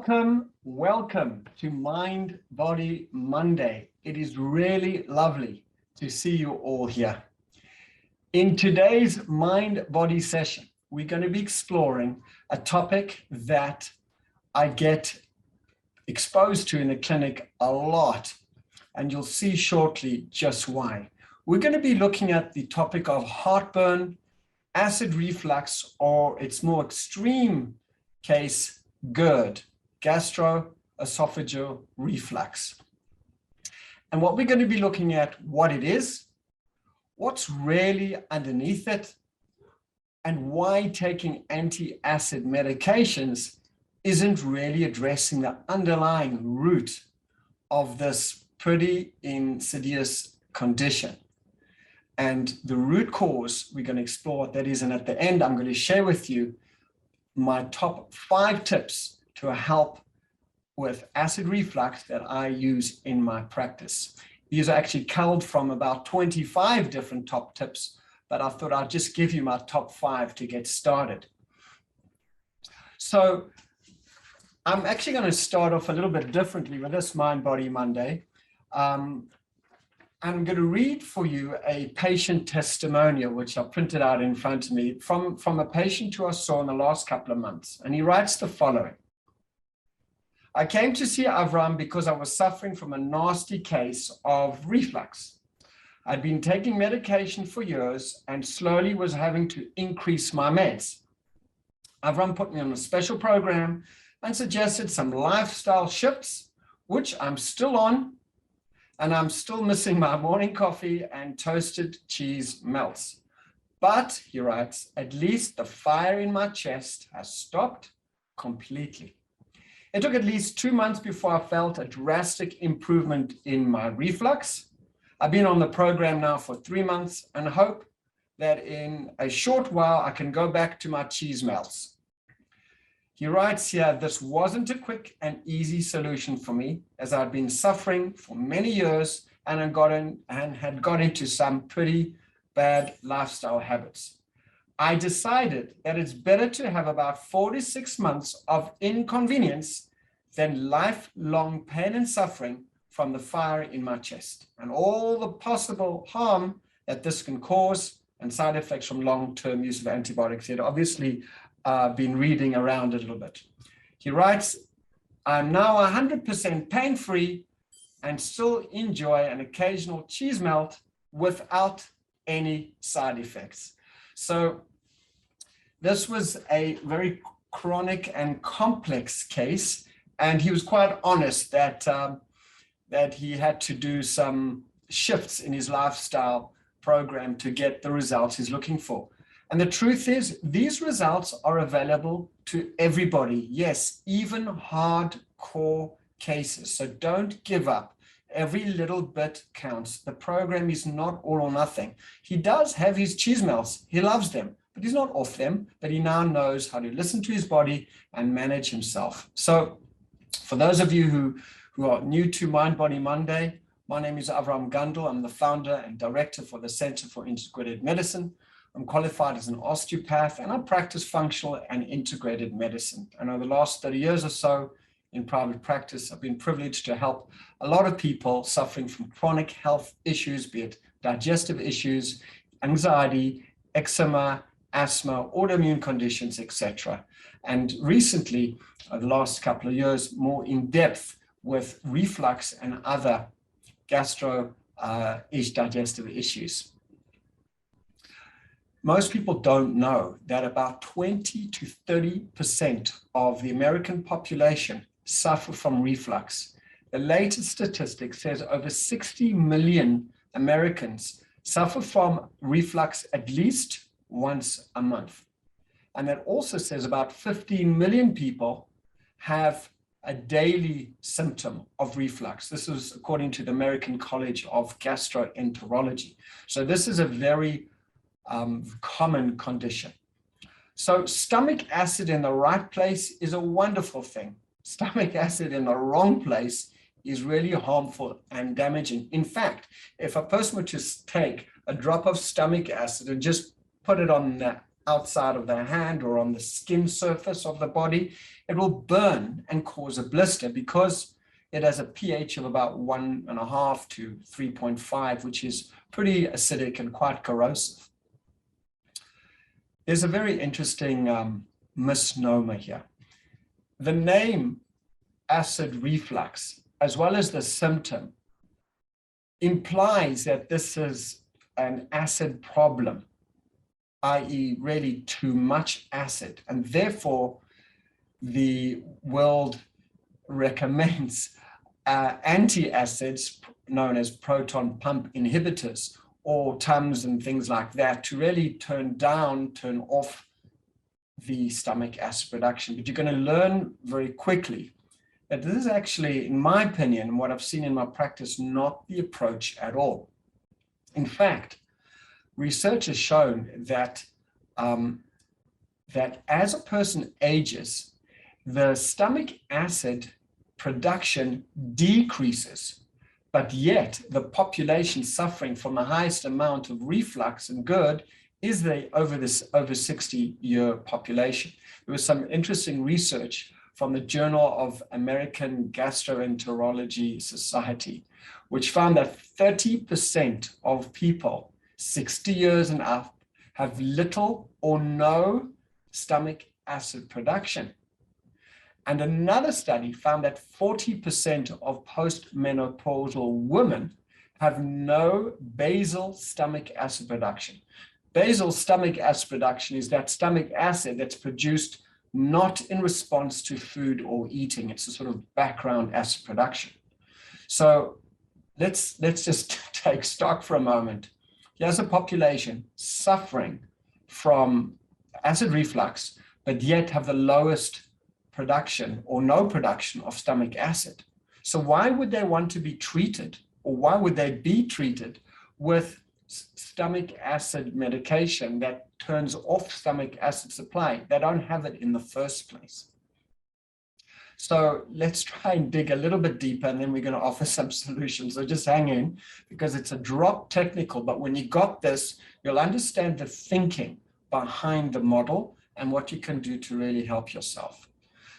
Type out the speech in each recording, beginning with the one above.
Welcome to Mind Body Monday. It is really lovely to see you all here. In today's Mind Body session, we're going to be exploring a topic that I get exposed to in the clinic a lot, and you'll see shortly just why. We're going to be looking at the topic of heartburn, acid reflux, or its more extreme case, GERD, gastroesophageal reflux. And what we're going to be looking at, what it is, what's really underneath it, and why taking anti-acid medications isn't really addressing the underlying root of this pretty insidious condition. And the root cause we're going to explore that is, and at the end, I'm going to share with you my top 5 tips to help with acid reflux that I use in my practice. These are actually culled from about 25 different top tips, but I thought I'd just give you my top 5 to get started. So I'm actually going to start off a little bit differently with this Mind Body Monday. I'm going to read for you a patient testimonial, which I printed out in front of me from a patient who I saw in the last couple of months. And he writes the following. I came to see Avraham because I was suffering from a nasty case of reflux. I'd been taking medication for years and slowly was having to increase my meds. Avraham put me on a special program and suggested some lifestyle shifts, which I'm still on, and I'm still missing my morning coffee and toasted cheese melts. But, he writes, at least the fire in my chest has stopped completely. It took at least 2 months before I felt a drastic improvement in my reflux. I've been on the program now for 3 months and hope that in a short while I can go back to my cheese melts. He writes here, this wasn't a quick and easy solution for me, as I'd been suffering for many years and had got into some pretty bad lifestyle habits. I decided that it's better to have about 4 to 6 months of inconvenience than lifelong pain and suffering from the fire in my chest and all the possible harm that this can cause and side effects from long-term use of antibiotics. He had obviously been reading around a little bit. He writes, I'm now 100% pain-free and still enjoy an occasional cheese melt without any side effects. So this was a very chronic and complex case, and he was quite honest that he had to do some shifts in his lifestyle program to get the results he's looking for. And the truth is, these results are available to everybody. Yes, even hardcore cases. So don't give up. Every little bit counts. The program is not all or nothing. He does have his cheese melts. He loves them, but he's not off them. But he now knows how to listen to his body and manage himself. So for those of you who are new to Mind Body Monday, my name is Avraham Gundle. I'm the founder and director for the Center for Integrated Medicine. I'm qualified as an osteopath, and I practice functional and integrated medicine. And over the last 30 years or so in private practice, I've been privileged to help a lot of people suffering from chronic health issues, be it digestive issues, anxiety, eczema, asthma, autoimmune conditions, etc. And recently, over the last couple of years, more in depth with reflux and other digestive issues. Most people don't know that about 20 to 30% of the American population suffer from reflux. The latest statistic says over 60 million Americans suffer from reflux at least once a month. And that also says about 15 million people have a daily symptom of reflux. This is according to the American College of Gastroenterology. So this is a very common condition. So stomach acid in the right place is a wonderful thing. Stomach acid in the wrong place is really harmful and damaging. In if a person were to take a drop of stomach acid and just put it on outside of the hand or on the skin surface of the body, it will burn and cause a blister because it has a pH of about 1.5 to 3.5, which is pretty acidic and quite corrosive. There's a very interesting misnomer here. The name acid reflux, as well as the symptom, implies that this is an acid problem, i.e. really too much acid, and therefore the world recommends antacids known as proton pump inhibitors or TUMS and things like that to really turn off the stomach acid production. But you're going to learn very quickly that this is actually, in my opinion, and what I've seen in my practice, not the approach at all. In fact, research has shown that, that as a person ages, the stomach acid production decreases, but yet the population suffering from the highest amount of reflux and GERD is the over 60-year population. There was some interesting research from the Journal of American Gastroenterology Society, which found that 30% of people 60 years and up have little or no stomach acid production. And another study found that 40% of postmenopausal women have no basal stomach acid production. Basal stomach acid production is that stomach acid that's produced not in response to food or eating. It's a sort of background acid production. So let's just take stock for a moment. Here's a population suffering from acid reflux, but yet have the lowest production or no production of stomach acid. So why would they want to be treated, or why would they be treated with stomach acid medication that turns off stomach acid supply? They don't have it in the first place. So let's try and dig a little bit deeper, and then we're going to offer some solutions. So just hang in, because it's a drop technical, but when you got this, you'll understand the thinking behind the model and what you can do to really help yourself.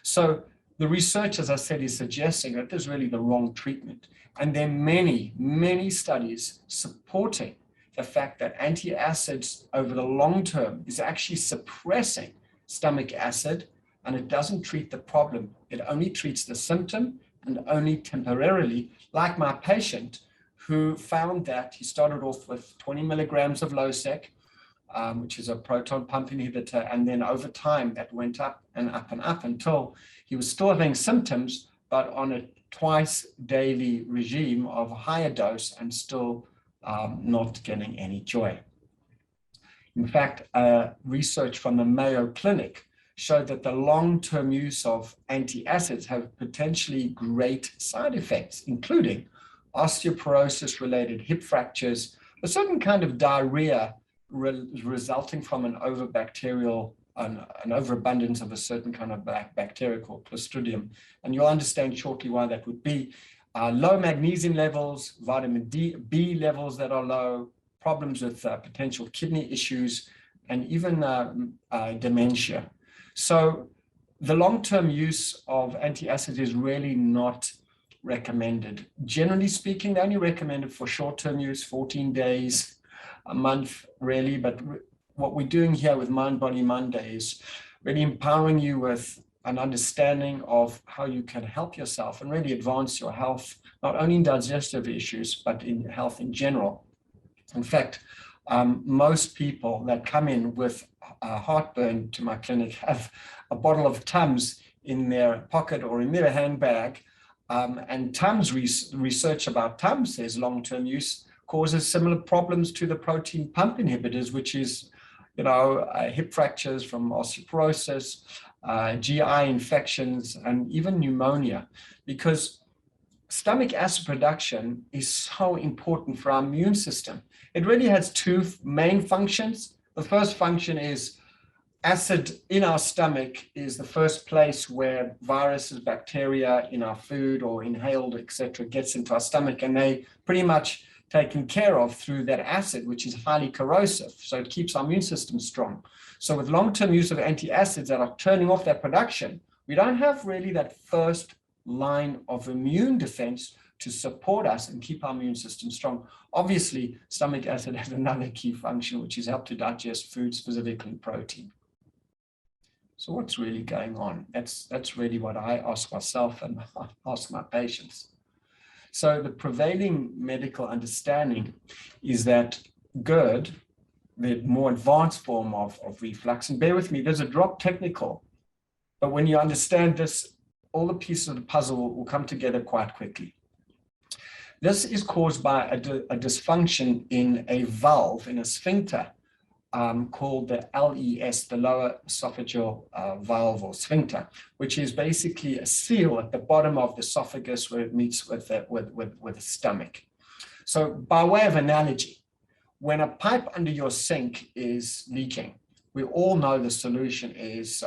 So the research, as I said, is suggesting that there's really the wrong treatment. And there are many, many studies supporting the fact that antacids over the long term is actually suppressing stomach acid, and it doesn't treat the problem. It only treats the symptom, and only temporarily, like my patient who found that he started off with 20 milligrams of Losec, which is a proton pump inhibitor, and then over time that went up and up and up until he was still having symptoms, but on a twice daily regime of higher dose and still not getting any joy. In fact, research from the Mayo Clinic showed that the long-term use of antacids have potentially great side effects, including osteoporosis-related hip fractures, a certain kind of diarrhea resulting from an overabundance of a certain kind of bacteria called Clostridium. And you'll understand shortly why that would be. Low magnesium levels, vitamin B levels that are low, problems with potential kidney issues, and even dementia. So the long-term use of antacids is really not recommended. Generally speaking, they only recommend it for short-term use, 14 days, a month really. But what we're doing here with Mind Body Monday is really empowering you with an understanding of how you can help yourself and really advance your health, not only in digestive issues, but in health in general. In fact, most people that come in with heartburn to my clinic have a bottle of TUMS in their pocket or in their handbag. And TUMS research about TUMS says long-term use causes similar problems to the proton pump inhibitors, which is, hip fractures from osteoporosis, GI infections, and even pneumonia, because stomach acid production is so important for our immune system. It really has two main functions. The first function is acid in our stomach is the first place where viruses, bacteria in our food or inhaled, etc., gets into our stomach, and they pretty much taken care of through that acid, which is highly corrosive. So it keeps our immune system strong. So with long-term use of antacids that are turning off that production, we don't have really that first line of immune defense to support us and keep our immune system strong. Obviously, stomach acid has another key function, which is help to digest food, specifically protein. So what's really going on? That's really what I ask myself and I ask my patients. So the prevailing medical understanding is that GERD, the more advanced form of reflux, and bear with me, there's a drop technical, but when you understand this, all the pieces of the puzzle will come together quite quickly. This is caused by a dysfunction in a valve, in a sphincter, called the LES, the lower esophageal valve or sphincter, which is basically a seal at the bottom of the esophagus where it meets with the stomach. So by way of analogy, when a pipe under your sink is leaking, we all know the solution is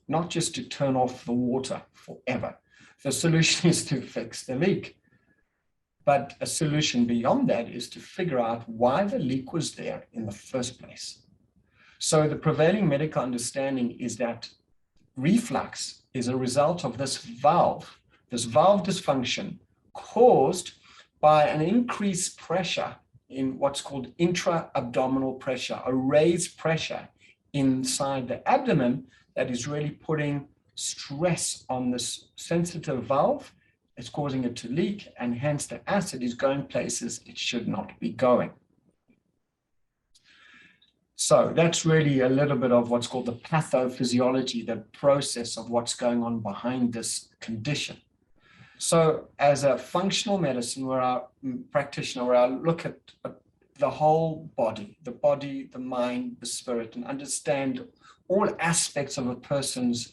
not just to turn off the water forever. The solution is to fix the leak. But a solution beyond that is to figure out why the leak was there in the first place. So the prevailing medical understanding is that reflux is a result of this valve dysfunction caused by an increased pressure in what's called intra-abdominal pressure, a raised pressure inside the abdomen that is really putting stress on this sensitive valve. It's causing it to leak, and hence the acid is going places it should not be going. So that's really a little bit of what's called the pathophysiology, the process of what's going on behind this condition. So as a functional medicine practitioner, where I look at the whole body, the mind, the spirit, and understand all aspects of a person's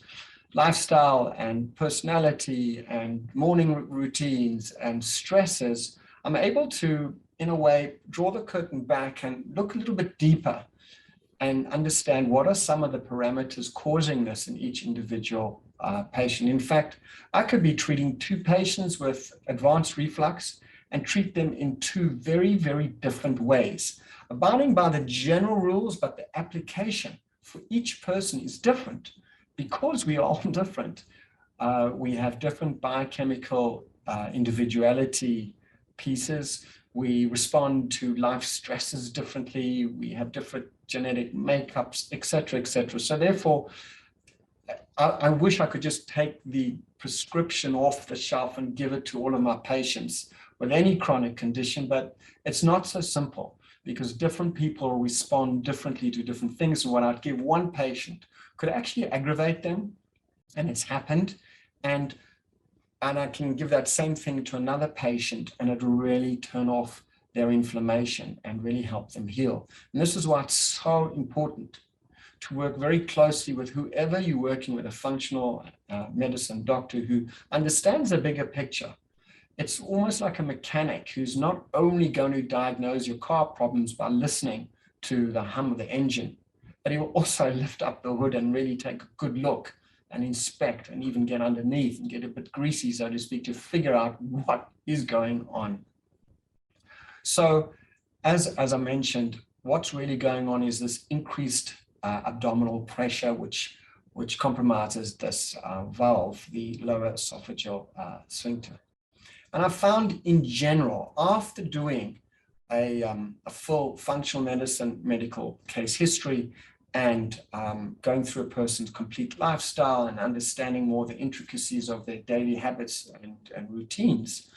lifestyle and personality and morning routines and stresses, I'm able to, in a way, draw the curtain back and look a little bit deeper and understand what are some of the parameters causing this in each individual patient. In fact, I could be treating two patients with advanced reflux and treat them in two very, very different ways, abiding by the general rules, but the application for each person is different. Because we are all different, we have different biochemical individuality pieces. We respond to life stresses differently. We have different genetic makeups, et cetera, et cetera. So therefore, I wish I could just take the prescription off the shelf and give it to all of my patients with any chronic condition, but it's not so simple because different people respond differently to different things. And what I'd give one patient could actually aggravate them, and it's happened. And I can give that same thing to another patient, and it'll really turn off their inflammation and really help them heal. And this is why it's so important to work very closely with whoever you're working with, a functional medicine doctor who understands the bigger picture. It's almost like a mechanic who's not only going to diagnose your car problems by listening to the hum of the engine, but he will also lift up the hood and really take a good look and inspect and even get underneath and get a bit greasy, so to speak, to figure out what is going on. So as I mentioned, what's really going on is this increased abdominal pressure, which compromises this valve, the lower esophageal sphincter. And I found in general, after doing a full functional medicine medical case history and going through a person's complete lifestyle and understanding more the intricacies of their daily habits and routines,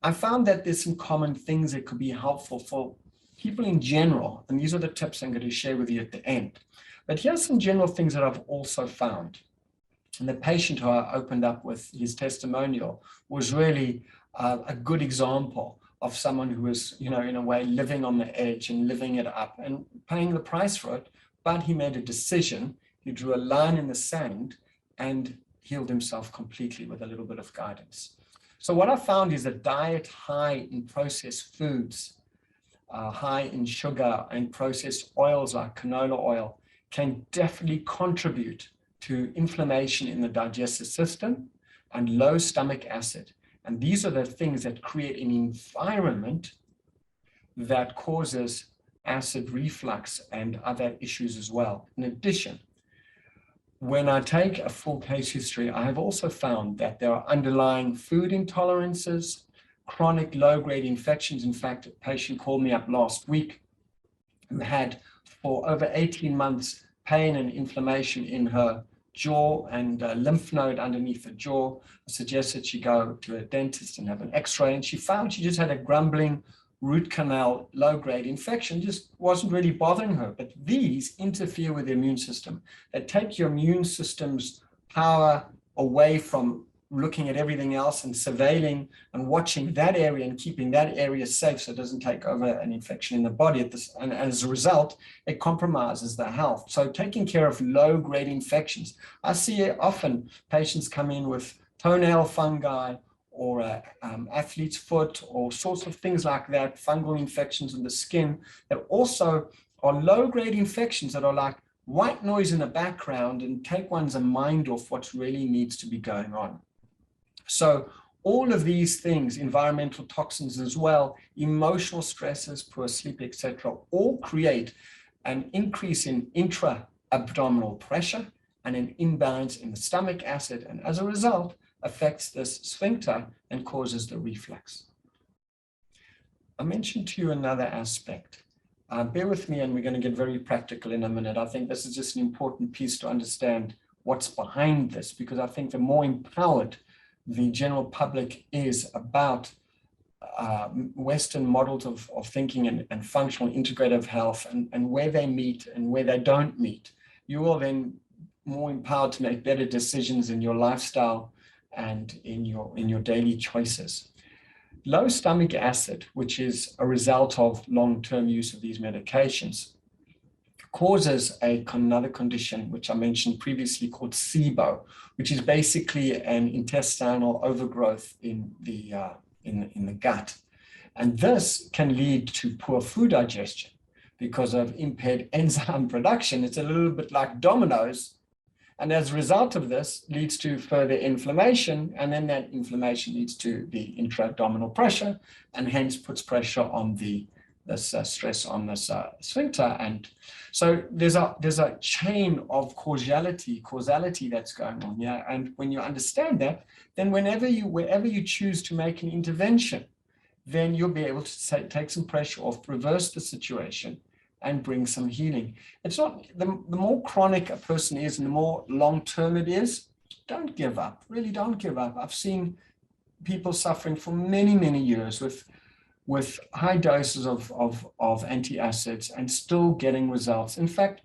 I found that there's some common things that could be helpful for people in general. And these are the tips I'm going to share with you at the end. But here's some general things that I've also found. And the patient who I opened up with his testimonial was really a good example of someone who was, in a way, living on the edge and living it up and paying the price for it. But he made a decision, he drew a line in the sand and healed himself completely with a little bit of guidance. So what I found is a diet high in processed foods, high in sugar and processed oils like canola oil can definitely contribute to inflammation in the digestive system and low stomach acid. And these are the things that create an environment that causes acid reflux and other issues as well. In addition, when I take a full case history, I have also found that there are underlying food intolerances, chronic low-grade infections. In fact, a patient called me up last week who had for over 18 months pain and inflammation in her jaw and lymph node underneath the jaw. I suggested she go to a dentist and have an x-ray, and she found she just had a grumbling root canal low-grade infection, just wasn't really bothering her. But these interfere with the immune system. They take your immune system's power away from looking at everything else and surveilling and watching that area and keeping that area safe so it doesn't take over an infection in the body. And as a result, it compromises their health. So taking care of low-grade infections. I see often patients come in with toenail fungi or athlete's foot or sorts of things like that, fungal infections in the skin that also are low-grade infections that are like white noise in the background and take one's mind off what really needs to be going on. So all of these things, environmental toxins as well, emotional stresses, poor sleep, etc., all create an increase in intra-abdominal pressure and an imbalance in the stomach acid, and as a result, affects this sphincter and causes the reflux. I mentioned to you another aspect. Bear with me, and we're going to get very practical in a minute. I think this is just an important piece to understand what's behind this, because I think the more empowered the general public is about Western models of thinking and functional integrative health and where they meet and where they don't meet, you will then more empowered to make better decisions in your lifestyle and in your daily choices. Low stomach acid, which is a result of long-term use of these medications, causes another condition, which I mentioned previously, called SIBO, which is basically an intestinal overgrowth in the gut. And this can lead to poor food digestion because of impaired enzyme production. It's a little bit like dominoes. And as a result of this, leads to further inflammation, and then that inflammation leads to the intra-abdominal pressure, and hence puts pressure on this stress on this sphincter. And so there's a chain of causality that's going on. Yeah, and when you understand that, then wherever you choose to make an intervention, then you'll be able to take some pressure off, reverse the situation, and bring some healing. It's not, the more chronic a person is and the more long-term it is, don't give up, really don't give up. I've seen people suffering for many, many years with high doses of antacids and still getting results. In fact,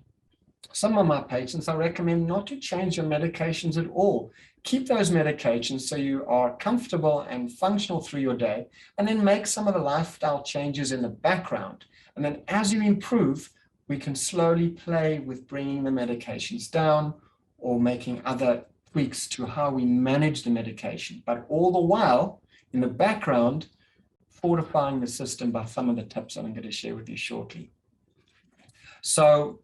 some of my patients, I recommend not to change your medications at all. Keep those medications so you are comfortable and functional through your day, and then make some of the lifestyle changes in the background. And then as you improve, we can slowly play with bringing the medications down or making other tweaks to how we manage the medication. But all the while, in the background, fortifying the system by some of the tips I'm going to share with you shortly. So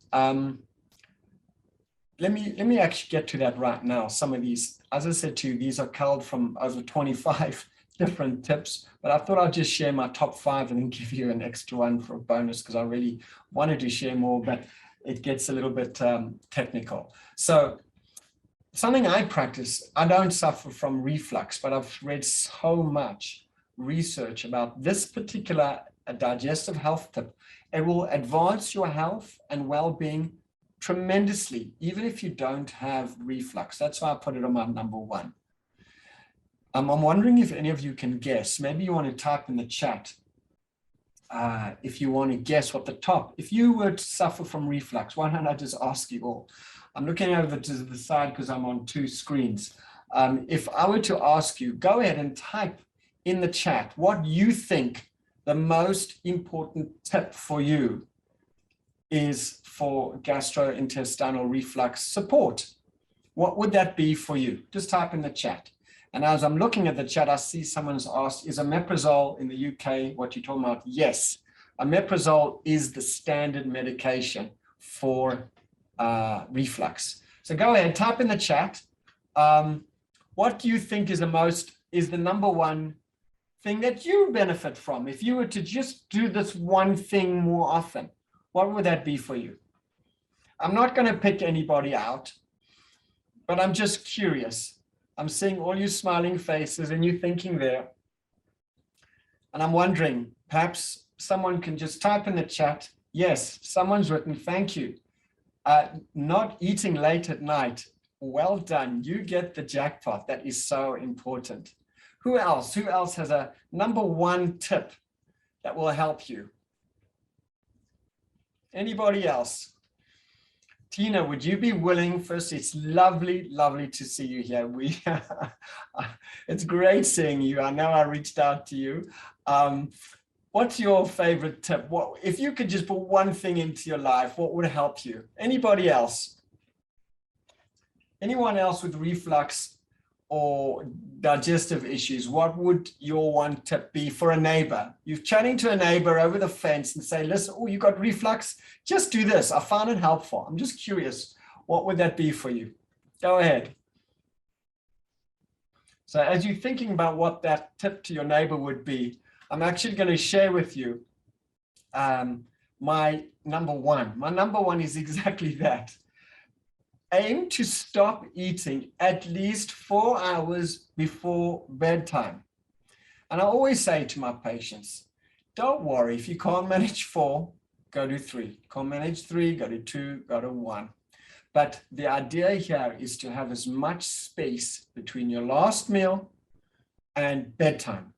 let me actually get to that right now. Some of these, as I said to you, these are culled from over 25 different tips, but I thought I'd just share my top 5 and then give you an extra one for a bonus, because I really wanted to share more, but it gets a little bit technical. So something I practice, I don't suffer from reflux, but I've read so much research about this particular digestive health tip. It will advance your health and well-being tremendously, even if you don't have reflux. That's why I put it on my number 1. I'm wondering if any of you can guess. Maybe you want to type in the chat if you want to guess what the top, if you were to suffer from reflux, why don't I just ask you all? I'm looking over to the side because I'm on 2 screens. If I were to ask you, go ahead and type in the chat what you think the most important tip for you is for gastrointestinal reflux support. What would that be for you? Just type in the chat. And as I'm looking at the chat, I see someone's asked, is omeprazole in the UK what you're talking about? Yes, omeprazole is the standard medication for reflux. So go ahead, type in the chat. What do you think is the number 1 thing that you benefit from? If you were to just do this one thing more often, what would that be for you? I'm not going to pick anybody out, but I'm just curious. I'm seeing all you smiling faces and you thinking there. And I'm wondering, perhaps someone can just type in the chat. Yes, someone's written, thank you. Not eating late at night. Well done. You get the jackpot. That is so important. Who else? Who else has a number one tip that will help you? Anybody else? Tina, would you be willing? First, it's lovely to see you here. It's great seeing you. I know I reached out to you. What's your favorite tip? What, if you could just put one thing into your life, what would help you? Anybody else? Anyone else with reflux or digestive issues? What would your one tip be for a neighbor? You're chatting to a neighbor over the fence and say, listen, oh, you got reflux? Just do this. I found it helpful. I'm just curious. What would that be for you? Go ahead. So as you're thinking about what that tip to your neighbor would be, I'm actually going to share with you my number one. My number one is exactly that. Aim to stop eating at least 4 hours before bedtime. And I always say to my patients, don't worry, if you can't manage 4, go to 3. Can't manage 3, go to 2, go to 1. But the idea here is to have as much space between your last meal and bedtime.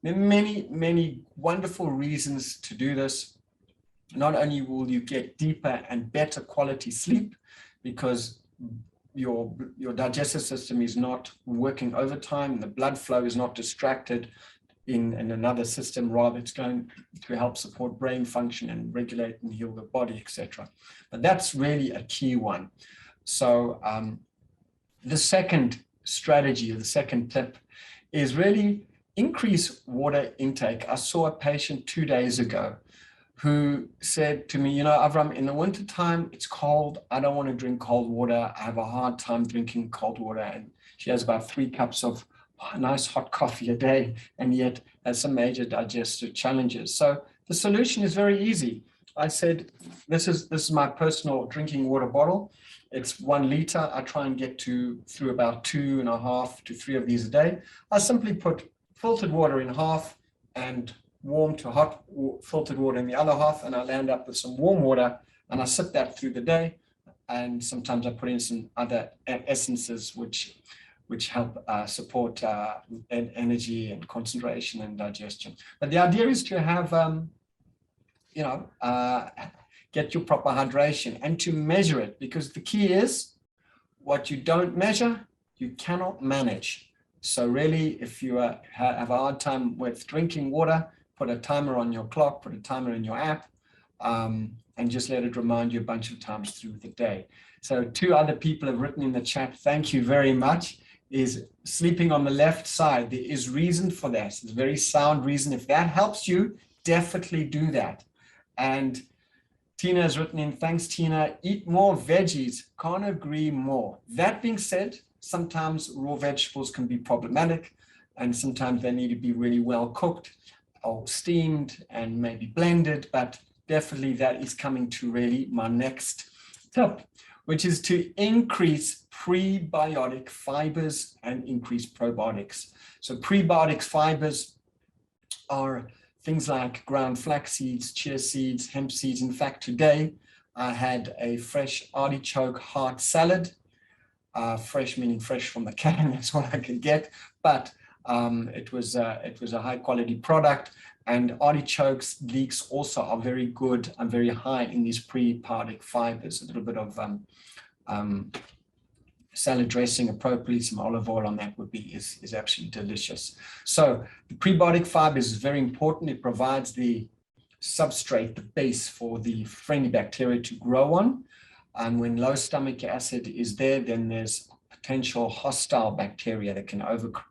There are many wonderful reasons to do this. Not only will you get deeper and better quality sleep, because your digestive system is not working overtime, the blood flow is not distracted in another system, rather it's going to help support brain function and regulate and heal the body, etc. But that's really a key one. So the second strategy, or the second tip, is really increase water intake. I saw a patient 2 days ago who said to me, you know, Avram, in the wintertime, it's cold. I don't want to drink cold water. I have a hard time drinking cold water. And she has about 3 cups of nice hot coffee a day, and yet has some major digestive challenges. So the solution is very easy. I said, this is my personal drinking water bottle. It's 1 liter. I try and get through about 2.5 to 3 of these a day. I simply put filtered water in half and warm to hot filtered water in the other half, and I land up with some warm water, and I sip that through the day. And sometimes I put in some other essences which help support energy and concentration and digestion. But the idea is to have, get your proper hydration and to measure it, because the key is what you don't measure, you cannot manage. So really, if you have a hard time with drinking water, put a timer on your clock, put a timer in your app, and just let it remind you a bunch of times through the day. So 2 other people have written in the chat, thank you very much, is sleeping on the left side. There is reason for that. It's a very sound reason. If that helps you, definitely do that. And Tina has written in, thanks Tina, eat more veggies. Can't agree more. That being said, sometimes raw vegetables can be problematic, and sometimes they need to be really well cooked or steamed and maybe blended, but definitely that is coming to really my next tip, which is to increase prebiotic fibers and increase probiotics. So prebiotic fibers are things like ground flax seeds, chia seeds, hemp seeds. In fact, today I had a fresh artichoke heart salad. Fresh meaning fresh from the can, that's what I could get, but it was a high quality product. And artichokes, leeks also are very good and very high in these prebiotic fibers. A little bit of salad dressing appropriately, some olive oil on that is absolutely delicious. So the prebiotic fiber is very important. It provides the substrate, the base for the friendly bacteria to grow on. And when low stomach acid is there, then there's potential hostile bacteria that can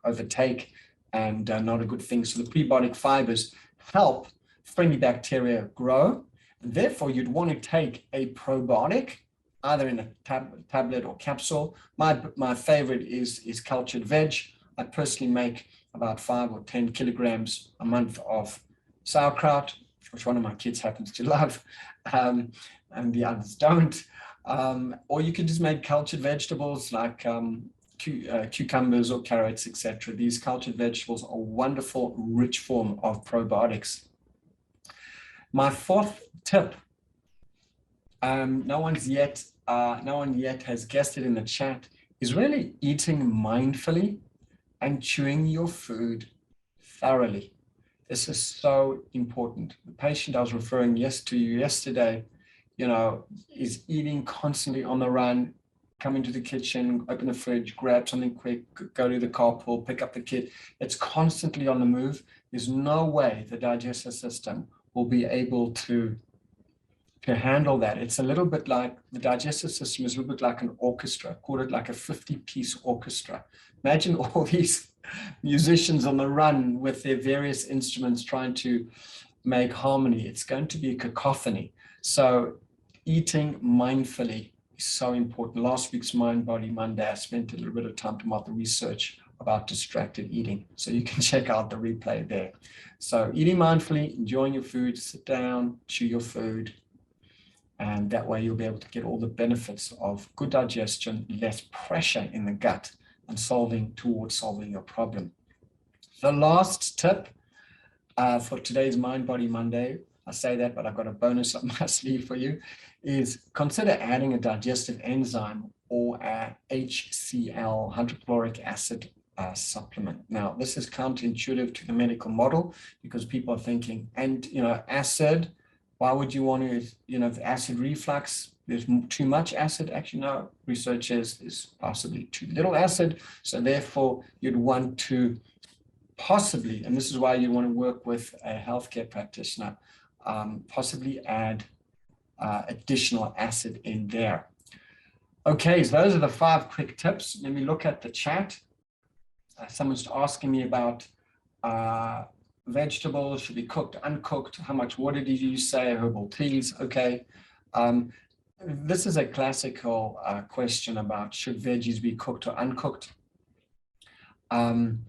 overtake, and not a good thing. So the prebiotic fibers help friendly bacteria grow. And therefore, you'd want to take a probiotic, either in a tablet or capsule. My favorite is cultured veg. I personally make about 5 or 10 kilograms a month of sauerkraut, which one of my kids happens to love, and the others don't. Or you can just make cultured vegetables like cucumbers or carrots, etc. These cultured vegetables are a wonderful, rich form of probiotics. My fourth tip, no one yet has guessed it in the chat, is really eating mindfully and chewing your food thoroughly. This is so important. The patient I was referring to you yesterday, is eating constantly on the run, come into the kitchen, open the fridge, grab something quick, go to the carpool, pick up the kid. It's constantly on the move. There's no way the digestive system will be able to handle that. It's a little bit like, the digestive system is a little bit like an orchestra, call it like a 50-piece orchestra. Imagine all these musicians on the run with their various instruments trying to make harmony. It's going to be a cacophony. So eating mindfully is so important. Last week's Mind Body Monday, I spent a little bit of time talking about the research about distracted eating. So you can check out the replay there. So eating mindfully, enjoying your food, sit down, chew your food, and that way you'll be able to get all the benefits of good digestion, less pressure in the gut, and towards solving your problem. The last tip for today's Mind Body Monday, I say that, but I've got a bonus up my sleeve for you, is consider adding a digestive enzyme or a HCl, hydrochloric acid supplement. Now, this is counterintuitive to the medical model because people are thinking, acid, why would you want to, the acid reflux, there's too much acid. Actually, no, research says there's possibly too little acid. So therefore, you'd want to possibly, and this is why you want to work with a healthcare practitioner, possibly add additional acid in there. Okay, so those are the 5 quick tips. Let me look at the chat. Someone's asking me about vegetables, should be cooked, uncooked, how much water did you say, herbal teas, okay. This is a classical question about should veggies be cooked or uncooked. And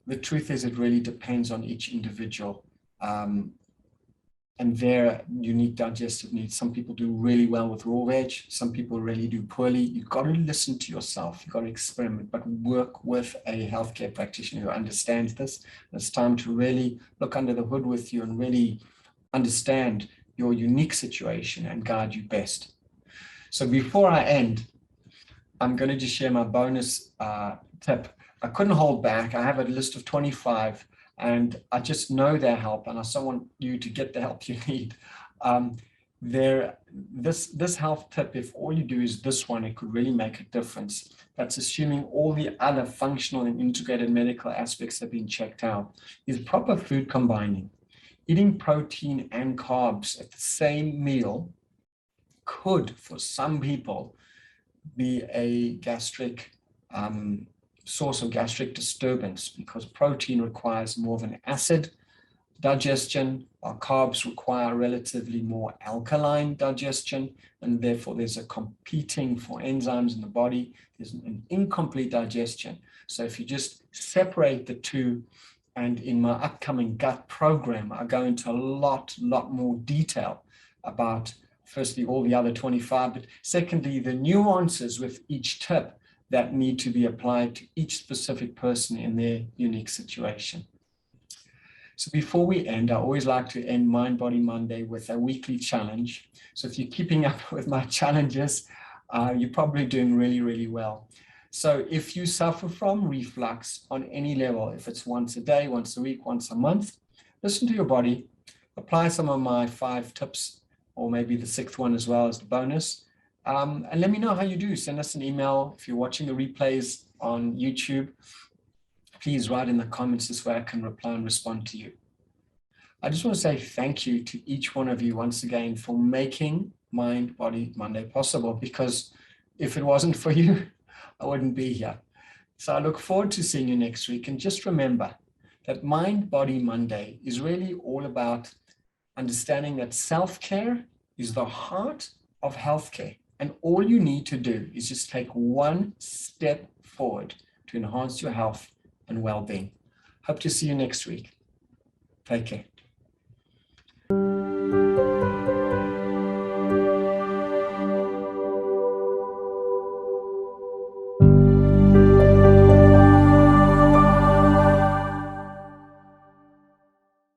the truth is it really depends on each individual and their unique digestive needs. Some people do really well with raw veg. Some people really do poorly. You've got to listen to yourself. You've got to experiment, but work with a healthcare practitioner who understands this. It's time to really look under the hood with you and really understand your unique situation and guide you best. So before I end, I'm going to just share my bonus tip. I couldn't hold back. I have a list of 25 and I just know their help and I still want you to get the help you need. This health tip, if all you do is this one, it could really make a difference. That's assuming all the other functional and integrated medical aspects have been checked out, is proper food combining. Eating protein and carbs at the same meal could, for some people, be a gastric source of gastric disturbance because protein requires more of an acid digestion, while carbs require relatively more alkaline digestion, and therefore there's a competing for enzymes in the body. There's an incomplete digestion. So if you just separate the two, and in my upcoming gut program, I go into a lot more detail about, firstly, all the other 25, but secondly, the nuances with each tip that need to be applied to each specific person in their unique situation. So before we end, I always like to end Mind Body Monday with a weekly challenge. So if you're keeping up with my challenges, you're probably doing really well. So if you suffer from reflux on any level, if it's once a day, once a week, once a month, listen to your body, apply some of my 5 tips, or maybe the 6th one as well as the bonus. And let me know how you do. Send us an email. If you're watching the replays on YouTube, please write in the comments. This way I can reply and respond to you. I just want to say thank you to each one of you once again for making Mind Body Monday possible, because if it wasn't for you, I wouldn't be here. So I look forward to seeing you next week. And just remember that Mind Body Monday is really all about understanding that self-care is the heart of healthcare. And all you need to do is just take one step forward to enhance your health and well-being. Hope to see you next week. Take care.